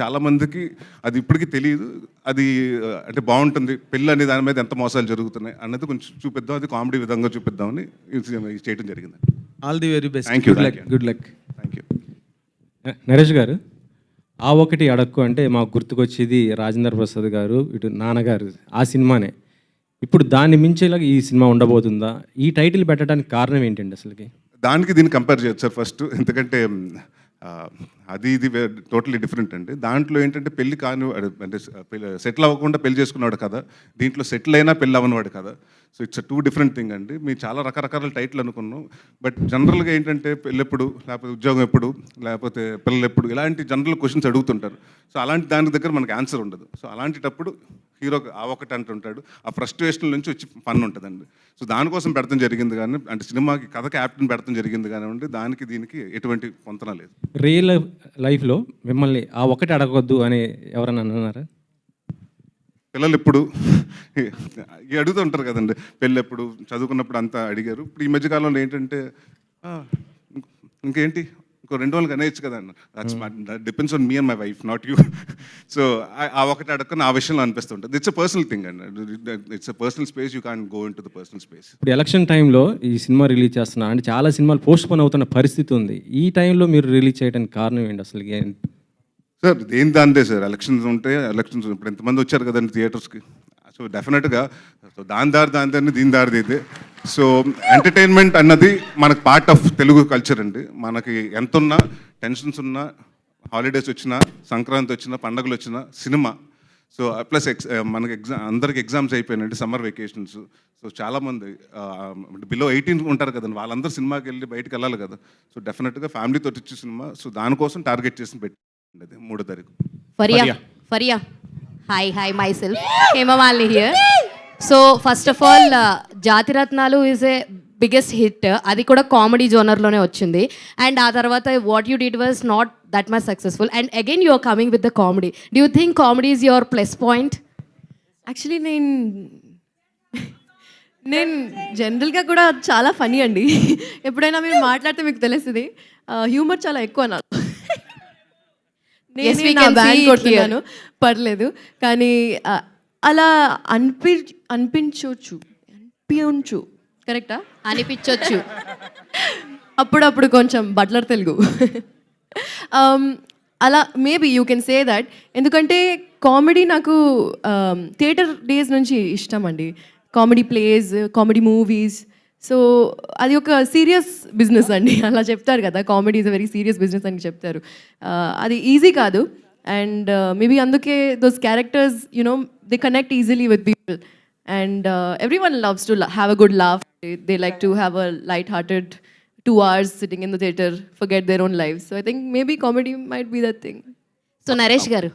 చాలా మందికి అది ఇప్పటికీ తెలియదు. అది అంటే బావుంటుంది. పెళ్లి అనే దాని మీద ఎంత మోసాలు జరుగుతున్నాయి అన్నది కొంచెం చూపిద్దాం. అది కామెడీ విధంగా చూపిద్దామని ఇది చేయడం జరిగింది. All the very best. Thank you. Good luck. Thank you. Naresh గారు, ఆ ఒకటి అడక్కు అంటే మాకు గుర్తుకొచ్చేది రాజేంద్ర ప్రసాద్ గారు, ఇటు నాన్నగారు ఆ సినిమానే. ఇప్పుడు దాన్ని మించేలాగా ఈ సినిమా ఉండబోతుందా? ఈ టైటిల్ పెట్టడానికి కారణం ఏంటండి అసలుకి? దానికి దీన్ని కంపేర్ చేయొచ్చు సార్ ఫస్ట్. ఎందుకంటే అది ఇది టోటలీ డిఫరెంట్ అండి. దాంట్లో ఏంటంటే పెళ్లి కాని అంటే సెటిల్ అవ్వకుండా పెళ్లి చేసుకున్నాడు కదా, దీంట్లో సెటిల్ అయినా పెళ్ళి అవ్వనివాడు కదా. So it's two different thing అండి. మీరు చాలా రకరకాల టైటిల్ అనుకున్నాం. బట్ జనరల్గా ఏంటంటే పెళ్ళెప్పుడు, లేకపోతే ఉద్యోగం ఎప్పుడు, లేకపోతే పిల్లలు ఎప్పుడు, ఇలాంటి జనరల్ క్వశ్చన్స్ అడుగుతుంటారు. సో అలాంటి దాని దగ్గర మనకు ఆన్సర్ ఉండదు. సో అలాంటిటప్పుడు హీరో ఆ ఒకటి అంటుంటాడు. ఆ ఫ్రస్ట్రేషన్ నుంచి వచ్చి ఫన్ ఉంటుందండి. సో దానికోసం పెడతాం జరిగింది కానీ, అంటే సినిమాకి కథ క్యాప్టెన్ పెడతాం జరిగింది కానివ్వండి, దానికి దీనికి ఎటువంటి పొంతన లేదు. రియల్ లైఫ్లో మిమ్మల్ని ఆ ఒకటి అడగొద్దు అని ఎవరన్నా అన్నారా? పిల్లలు ఎప్పుడు అడుగుతూ ఉంటారు కదండి, పెళ్ళి ఎప్పుడు, చదువుకున్నప్పుడు అంతా అడిగారు. ఇప్పుడు ఈ మధ్యకాలంలో ఏంటంటే ఇంకేంటి ఇంకో 2 రోజులు కనేయచ్చు కదా అన్న. That depends on me and my wife, not you. So ఆ ఒకటి అడగని ఆ విషయంలో అనిపిస్తుంటుంది. ఇట్స్ అ పర్సనల్ థింగ్ అండి. It's a personal space. You can go in to the personal space. ఇప్పుడు ఎలక్షన్ టైంలో ఈ సినిమా రిలీజ్ చేస్తున్నా అంటే చాలా సినిమాలు పోస్ట్ పోన్ అవుతున్న పరిస్థితి ఉంది. ఈ టైంలో మీరు రిలీజ్ చేయడానికి కారణం ఏంటి అసలు? సార్ దేని దాందే సార్, ఎలక్షన్స్ ఉంటే ఎలక్షన్స్ ఇప్పుడు ఎంతమంది వచ్చారు కదండి థియేటర్స్కి. సో డెఫినెట్గా సో దాని దారి దీని దారిది ఇది. సో ఎంటర్టైన్మెంట్ అన్నది మనకు పార్ట్ ఆఫ్ తెలుగు కల్చర్ అండి. మనకి ఎంతున్నా టెన్షన్స్ ఉన్నా, హాలిడేస్ వచ్చినా, సంక్రాంతి వచ్చినా, పండుగలు వచ్చినా సినిమా. సో ప్లస్ మనకి అందరికి ఎగ్జామ్స్ అయిపోయినాయండి, సమ్మర్ వెకేషన్స్. సో చాలామంది బిలో 18 ఉంటారు కదండి, వాళ్ళందరూ సినిమాకి వెళ్ళి బయటకు వెళ్ళాలి కదా. సో డెఫినెట్గా ఫ్యామిలీతో వచ్చే సినిమా. సో దానికోసం టార్గెట్ చేసి పెట్టి 3వ తారీఖు. Faria. Hi, myself. Hemamali here. So, first of all, Jatiratnalu is a biggest hit. Adi kuda comedy genre lone ochindi. And aa tarvata what you did was not that much successful. And again you are coming with the comedy. Do you think comedy is your plus point? Actually నేను జనరల్గా కూడా చాలా funny అండి. ఎప్పుడైనా మీరు మాట్లాడితే మీకు తెలుస్తుంది. హ్యూమర్ చాలా ఎక్కువ నాకు. Yes, we నేను can బ్యాండ్ see it కొడుతున్నాను, పర్లేదు. కానీ అలా అనిపించవచ్చు కరెక్టా? అనిపించొచ్చు. అప్పుడప్పుడు కొంచెం బట్లర్ తెలుగు. అలా maybe you can say that. ఎందుకంటే కామెడీ నాకు థియేటర్ డేస్ నుంచి ఇష్టం అండి. Comedy place, comedy movies. So అది ఒక సీరియస్ బిజినెస్ అండి. అలా చెప్తారు కదా, comedy is a very serious business అని చెప్తారు. అది ఈజీ కాదు. అండ్ మేబీ అందుకే those characters they connect easily with people. And every one loves to have a good laugh. They like to have a light hearted 2 hours sitting in the theater, forget their own lives. So I think maybe comedy might be that thing. So Naresh garu,